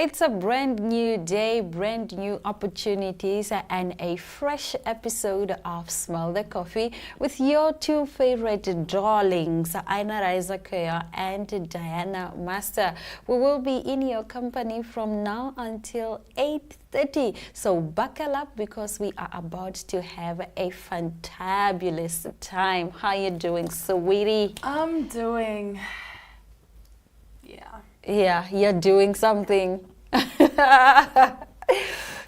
It's a brand new day, brand new opportunities, and a fresh episode of Smell the Coffee with your two favorite darlings, Aina Raisa Kaya and Diana Master. We will be in your company from now until 8:30. So buckle up because we are about to have a fantabulous time. How you doing, sweetie? I'm doing... Yeah, you're doing something.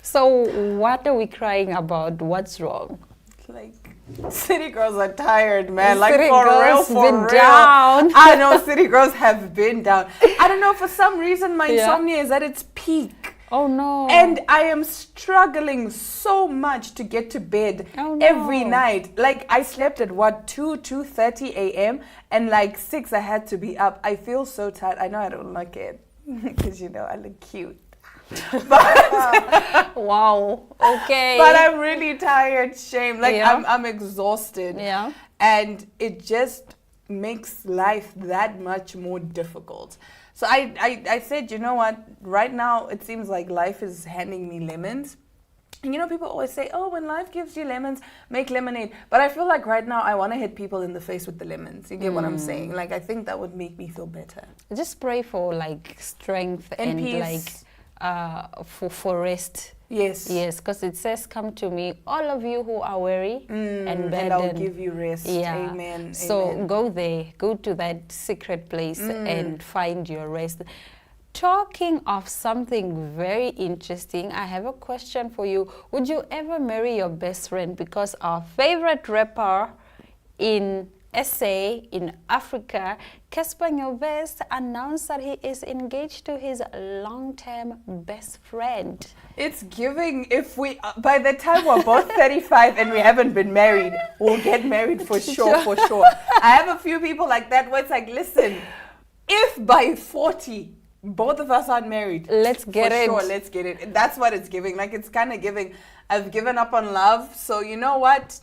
So what are we crying about? What's wrong? Like, city girls are tired, man. Like, City for real, girls for been real. down. I know city girls have been down. I don't know, for some reason, my Yeah. insomnia is at its peak. Oh no. And I am struggling so much to get to bed every night. Like, I slept at 2:30 a.m. and like 6 I had to be up. I feel so tired. I know I don't look it because I look cute. But wow. Okay. but I'm really tired, shame. Like, Yeah. I'm exhausted. Yeah. And it just makes life that much more difficult. So I said, you know what, right now it seems like life is handing me lemons. And people always say, oh, when life gives you lemons, make lemonade. But I feel like right now I want to hit people in the face with the lemons. You get what I'm saying? Like, I think that would make me feel better. Just pray for like strength And and peace. like for rest. Yes. Yes, because it says, come to me, all of you who are weary and burdened. And I'll give you rest. Yeah. Amen. So Amen. go there, go to that secret place and find your rest. Talking of something very interesting, I have a question for you. Would you ever marry your best friend? Because our favorite rapper in SA in Africa, Casper Nyovest, announced that he is engaged to his long-term best friend. It's giving, if we, by the time we're both 35 and we haven't been married, we'll get married for sure, for sure. I have a few people like that where it's like, listen, if by 40, both of us aren't married, let's get it. For sure, let's get it. That's what it's giving. Like, it's kind of giving, I've given up on love, so you know what?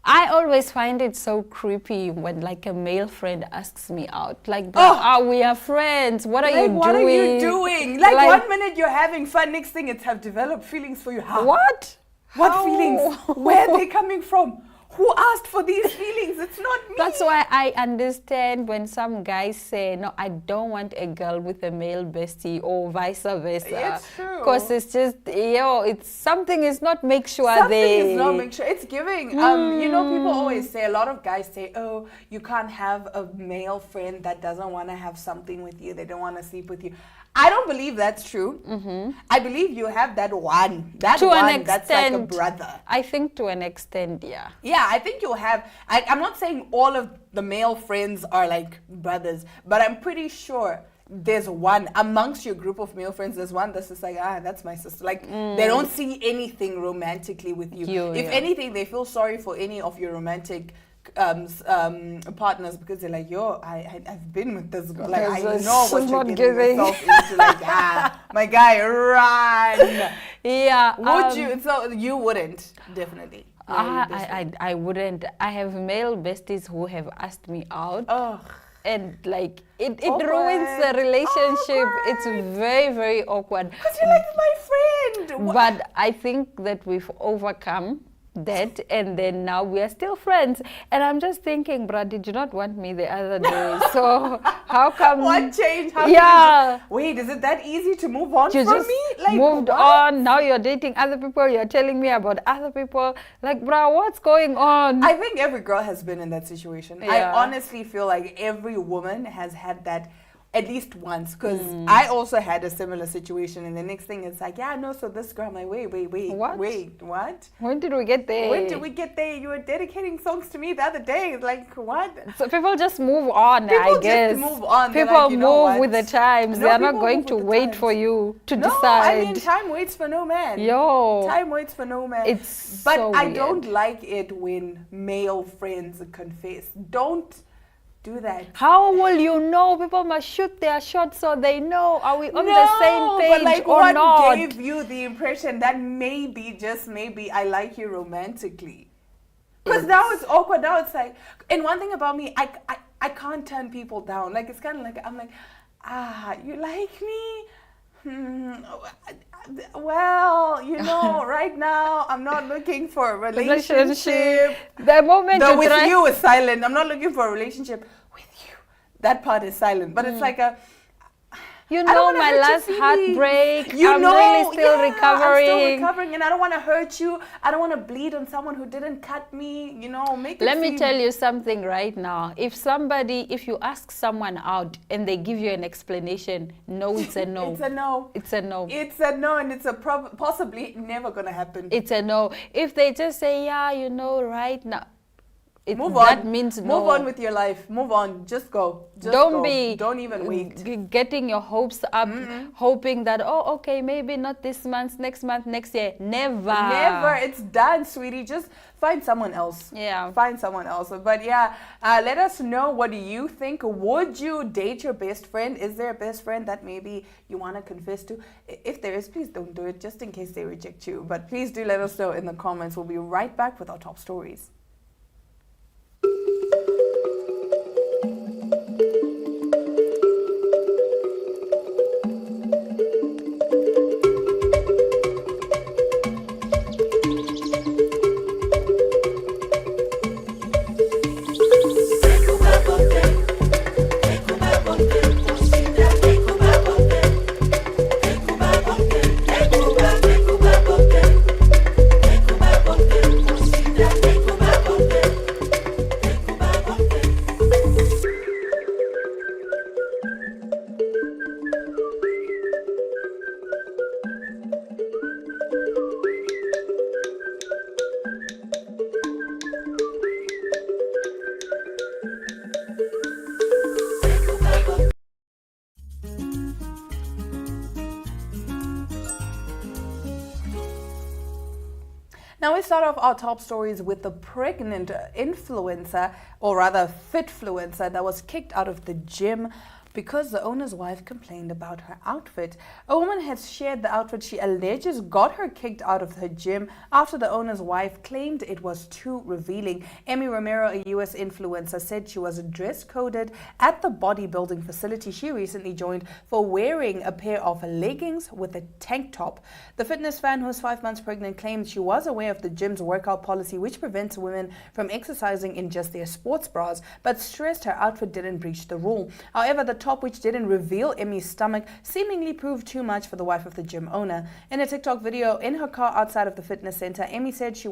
I always find it so creepy when like a male friend asks me out. Like, we are friends. What are you doing? What are you doing? Like 1 minute you're having fun, next thing it's have developed feelings for you. How? What? What How? feelings? Where are they coming from? Who asked for these feelings? It's not me. That's why I understand when some guys say, no, I don't want a girl with a male bestie or vice versa. It's true. Because it's just, it's something is not make sure Something they... is not make sure. It's giving. People always say, a lot of guys say, oh, you can't have a male friend that doesn't want to have something with you. They don't want to sleep with you. I don't believe that's true. I believe you have that one. That to one an extent, that's like a brother. I think to an extent, yeah. Yeah, I think you'll have... I'm not saying all of the male friends are like brothers, but I'm pretty sure there's one amongst your group of male friends. There's one that's just like, that's my sister. Like, they don't see anything romantically with you. If anything, they feel sorry for any of your romantic partners because they're like, I've been with this girl. Like, I know what you're getting yourself into. Like, my guy, run. Yeah. Would you? So you wouldn't, definitely. I wouldn't. I have male besties who have asked me out. Oh. And like it ruins the relationship. Awkward. It's very, very awkward. Because you're like my friend. But I think that we've overcome that, and then now we are still friends. And I'm just thinking, bruh, did you not want me the other day? So how come? What changed? Wait, is it that easy to move on you from just me? Like, moved on. Now you're dating other people. You're telling me about other people. Like, bruh, what's going on? I think every girl has been in that situation. Yeah. I honestly feel like every woman has had that at least once, because I also had a similar situation, and the next thing it's like, so this girl, I'm like, wait, what? When did we get there? When did we get there? You were dedicating songs to me the other day. Like, what? So people just move on, I guess. Just move on. People like, move with the times. No, they are not people going move to with the wait times. for you to No, decide. I mean, time waits for no man. Time waits for no man. It's but so I weird. don't like it when male friends confess. Don't do that. How will you know? People must shoot their shot so they know. Are we on the same page but like, or what not? gave you the impression that maybe, just maybe, I like you romantically? Because now it's awkward. Now it's like, and one thing about me, I can't turn people down. Like, it's kind of like, I'm like, you like me? Well, right now I'm not looking for a relationship. The moment The you with try, you is silent. I'm not looking for a relationship with you. That part is silent. But it's like you I don't know, wanna my hurt your last feelings. heartbreak. You I'm know, really still I'm still recovering. recovering, and I don't want to hurt you. I don't want to bleed on someone who didn't cut me. Make it Let me seem- tell you something right now. If you ask someone out and they give you an explanation, no, it's a no. It's a no. It's a no. It's a no, and it's a possibly never gonna happen. It's a no. If they just say, yeah, right now, Move on. That means no. Move on with your life. Move on. Just go. Don't even wait. Getting your hopes up, hoping that, okay, maybe not this month, next year. Never. It's done, sweetie. Just find someone else. Yeah. Find someone else. But yeah, let us know, what do you think? Would you date your best friend? Is there a best friend that maybe you want to confess to? If there is, please don't do it, just in case they reject you. But please do let us know in the comments. We'll be right back with our top stories. Now we start off our top stories with the pregnant influencer, or rather fitfluencer, that was kicked out of the gym because the owner's wife complained about her outfit. A woman has shared the outfit she alleges got her kicked out of her gym after the owner's wife claimed it was too revealing. Emmy Romero, a US influencer, said she was dress coded at the bodybuilding facility she recently joined for wearing a pair of leggings with a tank top. The fitness fan, who is 5 months pregnant, claimed she was aware of the gym's workout policy, which prevents women from exercising in just their sports bras, but stressed her outfit didn't breach the rule. However, the top, which didn't reveal Emmy's stomach, seemingly proved too much for the wife of the gym owner. In a TikTok video in her car outside of the fitness center, Emmy said she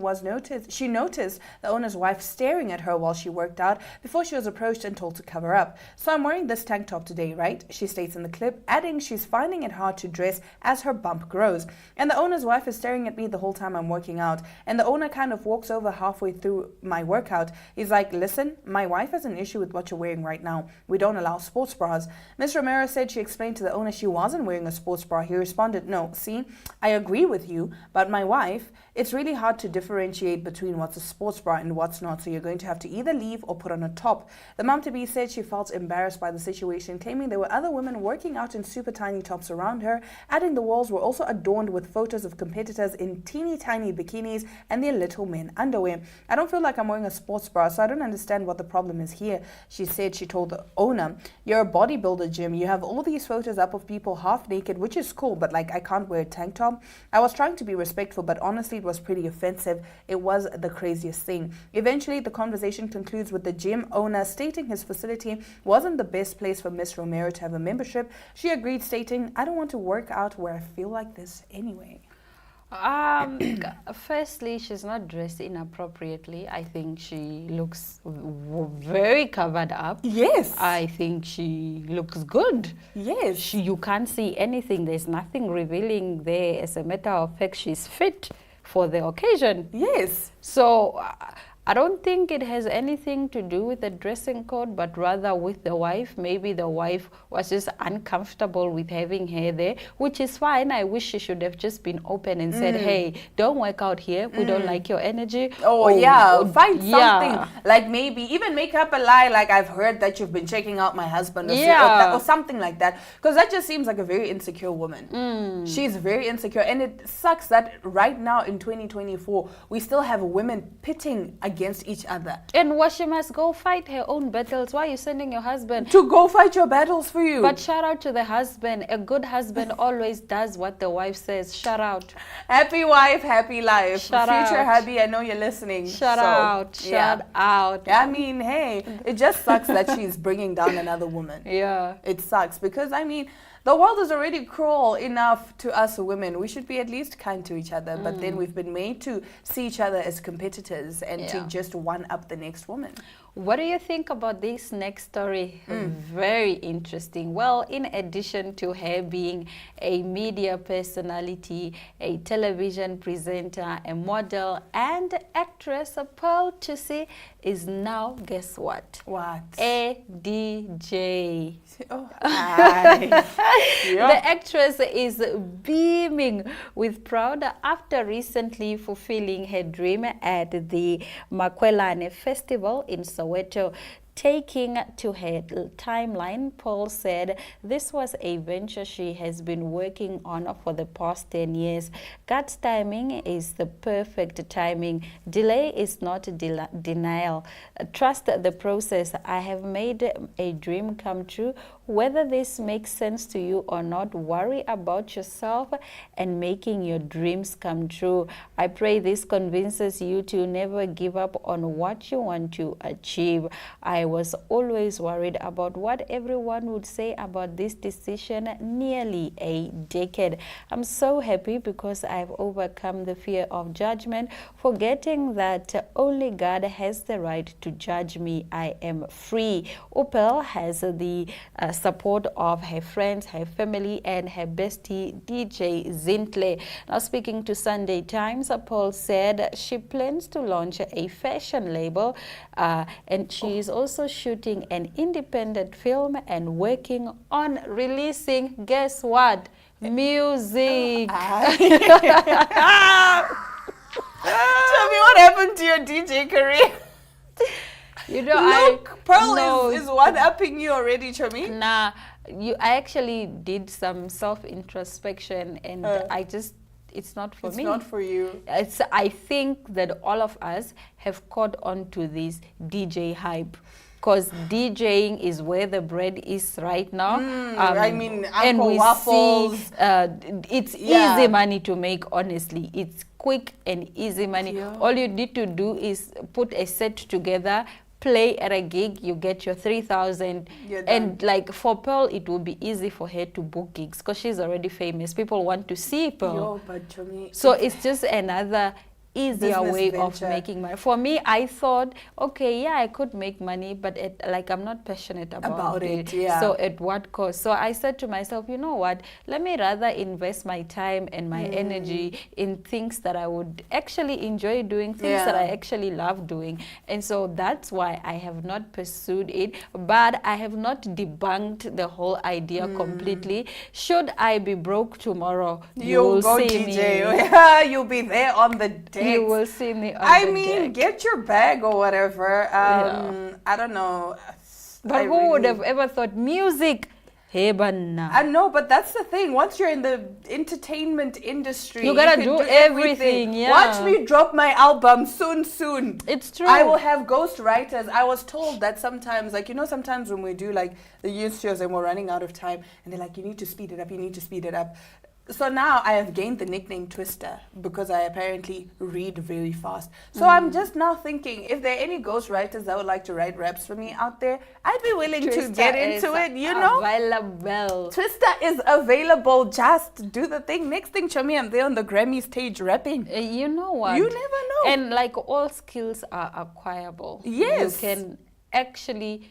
noticed the owner's wife staring at her while she worked out before she was approached and told to cover up. "So I'm wearing this tank top today, right?" she states in the clip, adding she's finding it hard to dress as her bump grows. And the owner's wife is staring at me the whole time I'm working out. And the owner kind of walks over halfway through my workout. He's like, "Listen, my wife has an issue with what you're wearing right now. We don't allow sports bras." Ms. Romero said she explained to the owner she wasn't wearing a sports bra. He responded, "No, see, I agree with you, but my wife, it's really hard to differentiate between what's a sports bra and what's not, so you're going to have to either leave or put on a top." The mom-to-be said she felt embarrassed by the situation, claiming there were other women working out in super tiny tops around her, adding the walls were also adorned with photos of competitors in teeny tiny bikinis and their little men underwear. "I don't feel like I'm wearing a sports bra, so I don't understand what the problem is here," she said. She told the owner, "You're a bodybuilder, Jim. You have all these photos up of people half naked, which is cool, but like I can't wear a tank top." I was trying to be respectful, but honestly it was pretty offensive. It was the craziest thing. Eventually the conversation concludes with the gym owner stating his facility wasn't the best place for Miss Romero to have a membership. She agreed, stating, "I don't want to work out where I feel like this anyway." Firstly, she's not dressed inappropriately. I think she looks very covered up. Yes. I think she looks good. Yes. You can't see anything. There's nothing revealing there. As a matter of fact, she's fit for the occasion. Yes. So I don't think it has anything to do with the dressing code, but rather with the wife. Maybe the wife was just uncomfortable with having her there, which is fine. I wish she should have just been open and said, "Hey, don't work out here. We don't like your energy." Find something. Like maybe even make up a lie, like, "I've heard that you've been checking out my husband," or something like that. Because that just seems like a very insecure woman. She's very insecure. And it sucks that right now in 2024, we still have women pitting against against each other. And she must go fight her own battles. Why are you sending your husband? To go fight your battles for you. But shout out to the husband. A good husband always does what the wife says. Shout out. Happy wife, happy life. Shout Future out. hubby, I know you're listening. Shout So, out. yeah. Shout out. I mean, hey, it just sucks that she's bringing down another woman. Yeah. It sucks because, I mean, the world is already cruel enough to us women. We should be at least kind to each other. But then we've been made to see each other as competitors and to Yeah. just one up the next woman. What do you think about this next story? Very interesting. Well, in addition to her being a media personality, a television presenter, a model, and actress, Pearl Thusi is now, guess what? What? A DJ. Oh, hi. Yeah. The actress is beaming with pride after recently fulfilling her dream at the Makwelane Festival in Soweto. Taking to her timeline, Paul said this was a venture she has been working on for the past 10 years. God's timing is the perfect timing. Delay is not denial. Trust the process. I have made a dream come true. Whether this makes sense to you or not, worry about yourself and making your dreams come true. I pray this convinces you to never give up on what you want to achieve. I was always worried about what everyone would say about this decision nearly a decade. I'm so happy because I've overcome the fear of judgment, forgetting that only God has the right to judge me. I am free. Opel has the support of her friends, her family, and her bestie DJ Zintle. Now, speaking to Sunday Times, Paul said she plans to launch a fashion label, and she is also shooting an independent film and working on releasing, guess what? Music. Tell me what happened to your DJ career. You know, Look, Pearl no, is one-upping you already, Chami. Nah, I actually did some self-introspection, and it's not for me. It's not for you. I think that all of us have caught on to this DJ hype. Because DJing is where the bread is right now. I mean, and Uncle we Waffles. see it's Yeah. easy money to make, honestly. It's quick and easy money. Yeah. All you need to do is put a set together, play at a gig, you get your 3,000. You're And like for Pearl, it will be easy for her to book gigs because she's already famous. People want to see Pearl. Yo, but Chami, So it's just another easier Business way of venture. making money. For me, I thought, okay, yeah, I could make money, but I'm not passionate about it, yeah. So at what cost? So I said to myself, you know what? Let me rather invest my time and my energy in things that I would actually enjoy doing, things that I Yeah. actually love doing. And so that's why I have not pursued it, but I have not debunked the whole idea completely. Should I be broke tomorrow, you will go see DJ. me. Yeah, you'll be there on the day. You will see me on I the mean, deck. get your bag or whatever. I don't know. But who would have ever thought music? Hey, banna. I know, but that's the thing. Once you're in the entertainment industry, You gotta can do everything, yeah. Watch me drop my album soon. It's true. I will have ghost writers. I was told that sometimes, like, you know, sometimes when we do like the youth shows and we're running out of time, and they're like, you need to speed it up, you need to speed it up. So now I have gained the nickname Twister because I apparently read very fast. So I'm just now thinking, if there are any ghostwriters that would like to write raps for me out there, I'd be willing to Twister get into is it, you know? Available. Twister is available. Just do the thing. Next thing, Chami, I'm there on the Grammy stage rapping. You know what? You never know. And like all skills are acquirable. Yes. You can actually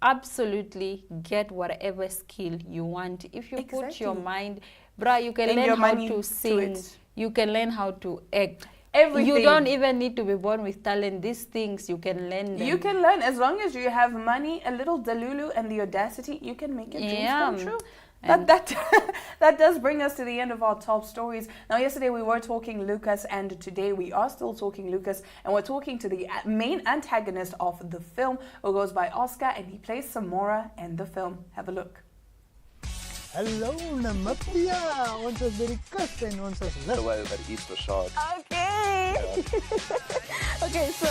absolutely get whatever skill you want. If you put your Exactly. mind, bruh, you can And learn your how money to to sing. it. You can learn how to act. Everything. You don't even need to be born with talent. These things, you can learn them. You can learn as long as you have money, a little delulu, and the audacity. You can make your dreams come true. That does bring us to the end of our top stories. Now, yesterday we were talking Lucas, and today we are still talking Lucas, and we're talking to the main antagonist of the film, who goes by Oscar, and he plays Samora in the film. Have a look. Hallo, Namibia. Ons is by die kus en ons is lus. Terwyl by die East Rashad. Okay. Okay, so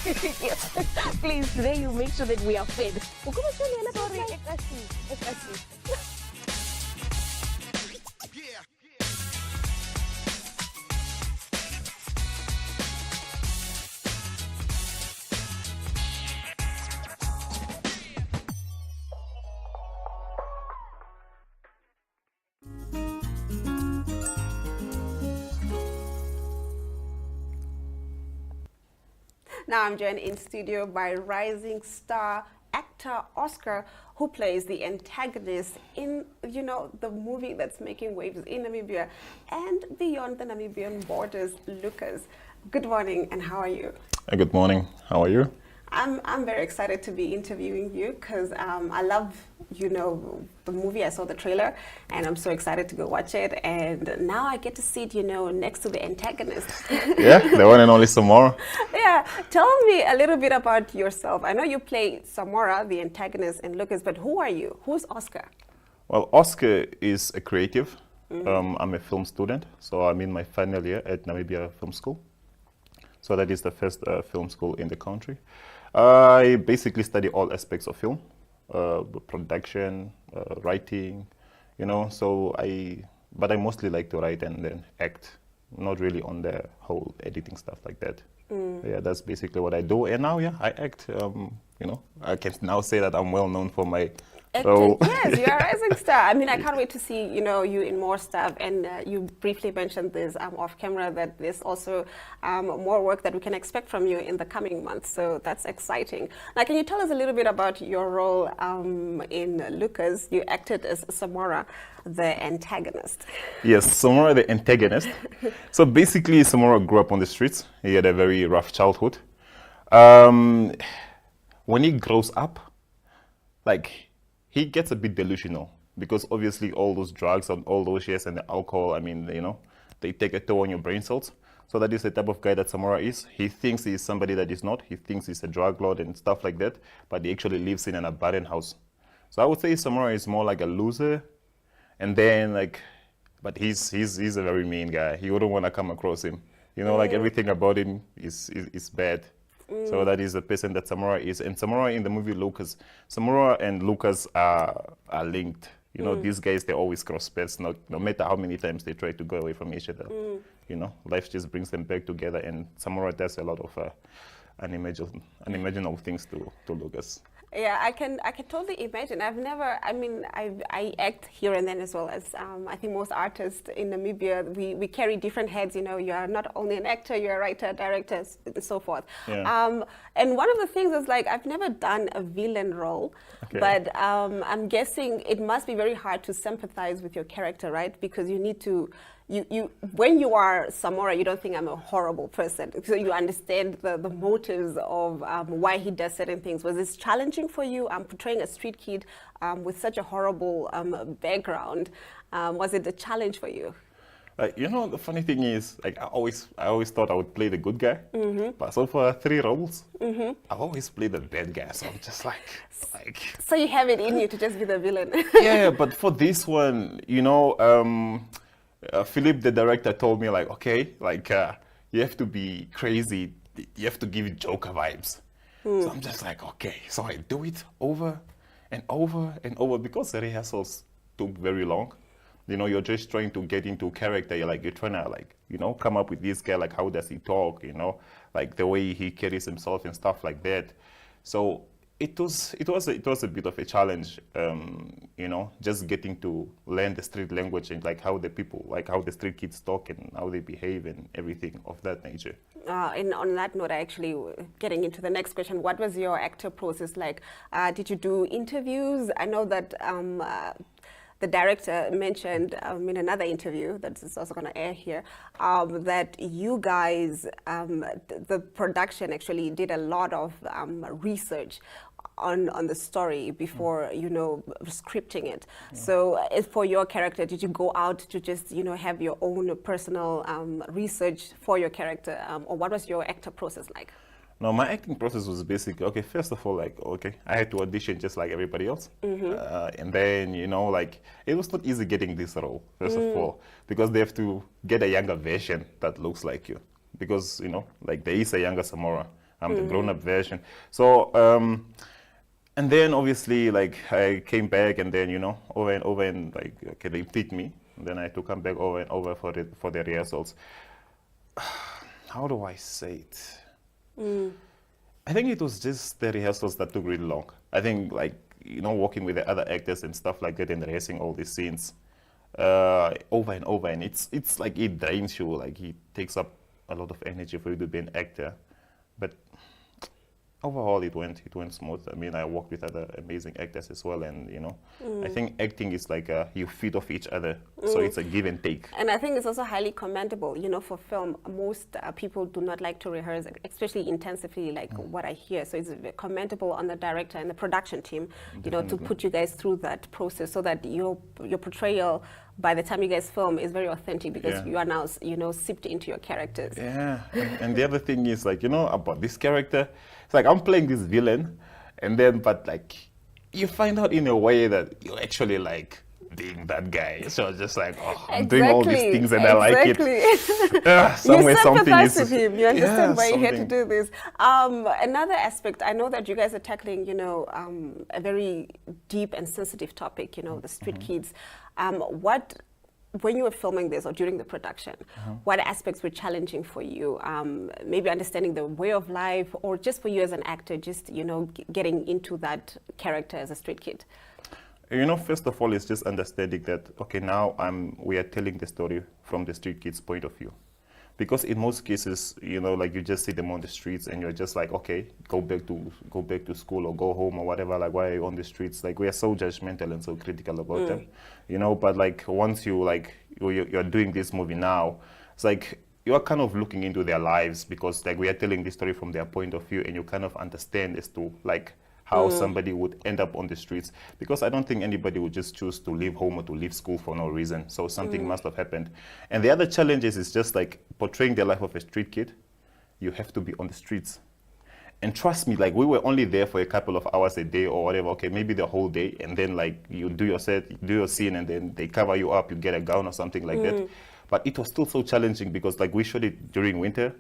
Yes. Please, today you make sure that we are fed. Sorry, ekasi. Now I'm joined in studio by rising star actor Oscar, who plays the antagonist in, the movie that's making waves in Namibia and beyond the Namibian borders, Lucas. Good morning, and how are you? Good morning. How are you? I'm very excited to be interviewing you because I love, the movie. I saw the trailer and I'm so excited to go watch it. And now I get to see it, next to the antagonist. Yeah, the one and only Samora. Yeah, tell me a little bit about yourself. I know you play Samora, the antagonist, in Lucas, but who are you? Who's Oscar? Well, Oscar is a creative. I'm a film student, so I'm in my final year at Namibia Film School. So that is the first film school in the country. I basically study all aspects of film, production, writing, but I mostly like to write and then act, not really on the whole editing stuff like that. Yeah, that's basically what I do. And now, I act, I can now say that I'm well known for my role. Yes, you're a rising star. I mean, I can't wait to see, you in more stuff. And you briefly mentioned this off camera, that there's also more work that we can expect from you in the coming months. So that's exciting. Now, can you tell us a little bit about your role in Lucas? You acted as Samora, the antagonist. Yes, Samora, the antagonist. So basically, Samora grew up on the streets. He had a very rough childhood. When he grows up, he gets a bit delusional because obviously all those drugs and all those shares and the alcohol, they take a toll on your brain cells. So that is the type of guy that Samora is. He thinks he's somebody that is not. He thinks he's a drug lord and stuff like that, but he actually lives in an abandoned house. So I would say Samora is more like a loser. And then but he's a very mean guy. You wouldn't want to come across him. Everything about him is bad. So that is the person that Samora is. And Samora in the movie Lucas, Samora and Lucas are linked. These guys, they always cross paths, no matter how many times they try to go away from each other. Life just brings them back together, and Samora does a lot of unimaginable things to Lucas. Yeah, I can totally imagine. I act here and then as well as I think most artists in Namibia, we carry different heads. You are not only an actor, you're a writer, director, and so forth. Yeah. And one of the things is I've never done a villain role, but I'm guessing it must be very hard to sympathize with your character, right? Because you need to. When you are Samora, you don't think I'm a horrible person. So you understand the motives of why he does certain things. Was this challenging for you? Portraying a street kid with such a horrible background. Was it a challenge for you? The funny thing is, I always thought I would play the good guy. But so far 3 roles, I've always played the bad guy. So I'm just So you have it in you to just be the villain. Yeah, but for this one, Philip, the director, told me you have to be crazy. You have to give it Joker vibes. So I'm just okay. So I do it over and over and over because the rehearsals took very long. You're just trying to get into character. You're trying to come up with this guy. How does he talk? The way he carries himself and stuff like that. So it was a bit of a challenge, just getting to learn the street language and how the people, how the street kids talk and how they behave and everything of that nature. And on that note, actually getting into the next question, what was your actor process like? Did you do interviews? I know that the director mentioned in another interview that is also going to air here, that you guys, the production actually did a lot of research on the story before, scripting it. So for your character, did you go out to just, have your own personal research for your character? Or what was your actor process like? No, my acting process was basically, first of all, I had to audition just like everybody else. And then, it was not easy getting this role, first of all, because they have to get a younger version that looks like you. Because, there is a younger Samora I'm the grown-up version. So, and then obviously, like, I came back, and then, you know, over and over, and like, okay, they picked me. And then I had to come back over and over for the rehearsals. How do I say it? I think it was just the rehearsals that took really long. I think, like, you know, working with the other actors and stuff like that and rehearsing all these scenes over and over, and it's like it drains you, like it takes up a lot of energy for you to be an actor. But overall, it went smooth. I mean, I worked with other amazing actors as well, and you know, I think acting is like you feed off each other, so it's a give and take. And I think it's also highly commendable. You know, for film, most people do not like to rehearse, especially intensively, like what I hear. So it's commendable on the director and the production team, you know, to put you guys through that process so that your portrayal, by the time you guys film, is very authentic because you are now, you know, sipped into your characters. Yeah, and the other thing is, like, you know, about this character, it's like I'm playing this villain, and then, but like, you find out in a way that you're actually like being that guy. So just like, oh, I'm doing all these things and I like it. Somewhere you sympathize something with him. You understand why you had to something. do this. Another aspect, I know that you guys are tackling, you know, a very deep and sensitive topic, you know, the street kids. When you were filming this or during the production, what aspects were challenging for you? Maybe understanding the way of life, or just for you as an actor, just, you know, getting into that character as a street kid? You know, first of all, it's just understanding that, okay, now we are telling the story from the street kids' point of view. Because in most cases, you know, like you just see them on the streets and you're just like, okay, go back to school or go home or whatever. Like, why are you on the streets? Like, we are so judgmental and so critical about them, you know. But like, once you're doing this movie now, it's like you are kind of looking into their lives, because like we are telling this story from their point of view, and you kind of understand as to like how somebody would end up on the streets. Because I don't think anybody would just choose to leave home or to leave school for no reason. So something must have happened. And the other challenges is just like portraying the life of a street kid. You have to be on the streets. And trust me, like, we were only there for a couple of hours a day or whatever, okay, maybe the whole day, and then like you do your set, you do your scene, and then they cover you up, you get a gown or something like that. But it was still so challenging because like we shot it during winter.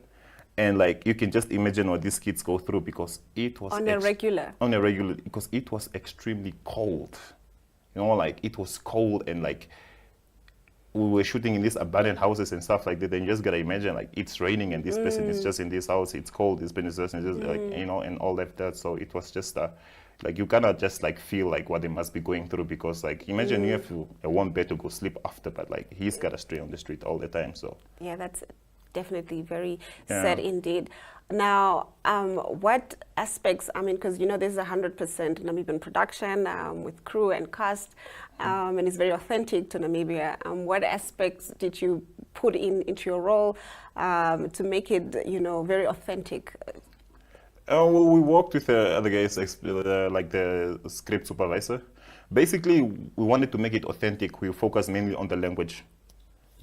And like, you can just imagine what these kids go through, because it was On a regular, because it was extremely cold. You know, like it was cold, and like we were shooting in these abandoned houses and stuff like that. And you just gotta imagine, like, it's raining and this person is just in this house. It's cold. This person is just like, you know, and all of that. So it was just like, you cannot just like feel like what they must be going through, because like, imagine you have a one bed to go sleep after, but like he's gotta stay on the street all the time. So yeah, that's definitely very sad indeed. Now, what aspects, I mean, because, you know, this is 100% Namibian production with crew and cast, and it's very authentic to Namibia. What aspects did you put into your role to make it, you know, very authentic? Well, we worked with other guys, like the script supervisor. Basically, we wanted to make it authentic. We focused mainly on the language.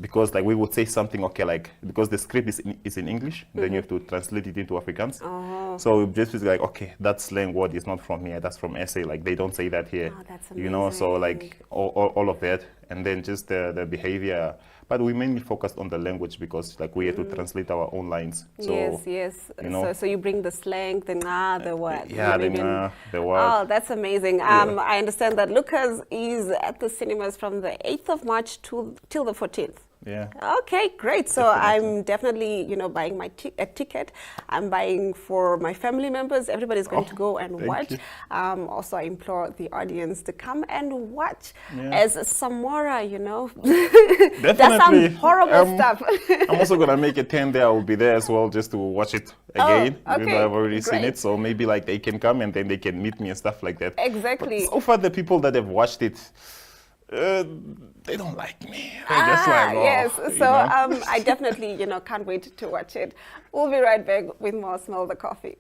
Because like we would say something, okay, like, because the script is in English, then you have to translate it into Afrikaans. So we just like, okay, that slang word is not from here, that's from SA, like they don't say that here. That's you know, so like all of that, and then just the behavior. But we mainly focused on the language, because like we had to translate our own lines. So, yes. You know, so you bring the slang, the nga, the what? Yeah, the what. Oh, that's amazing. I understand that Lucas is at the cinemas from the 8th of March till the 14th. Yeah. Okay, great. So I'm definitely, you know, buying my a ticket. I'm buying for my family members. Everybody's going to go and watch. Also, I implore the audience to come and watch as Samora, you know, does some horrible stuff. I'm also going to make a 10 there. I will be there as well, just to watch it again. Even though I've already seen it. So maybe like they can come and then they can meet me and stuff like that. Exactly. But so far, the people that have watched it, they don't like me. They're just like, yes. So I I definitely, you know, can't wait to watch it. We'll be right back with more Smell the Coffee.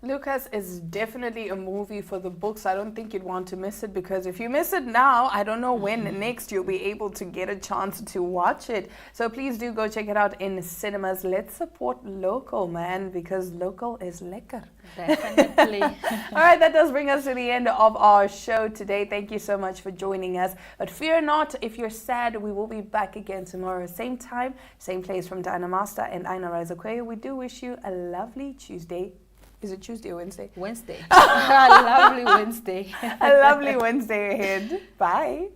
Lucas is definitely a movie for the books. I don't think you'd want to miss it, because if you miss it now, I don't know when next you'll be able to get a chance to watch it. So please do go check it out in cinemas. Let's support local, man, because local is lekker. Definitely. All right, that does bring us to the end of our show today. Thank you so much for joining us. But fear not, if you're sad, we will be back again tomorrow. Same time, same place from Diana Master and Aina Raizakweyo. We do wish you a lovely Tuesday. Is it Tuesday or Wednesday? Wednesday. A lovely Wednesday. A lovely Wednesday ahead. Bye.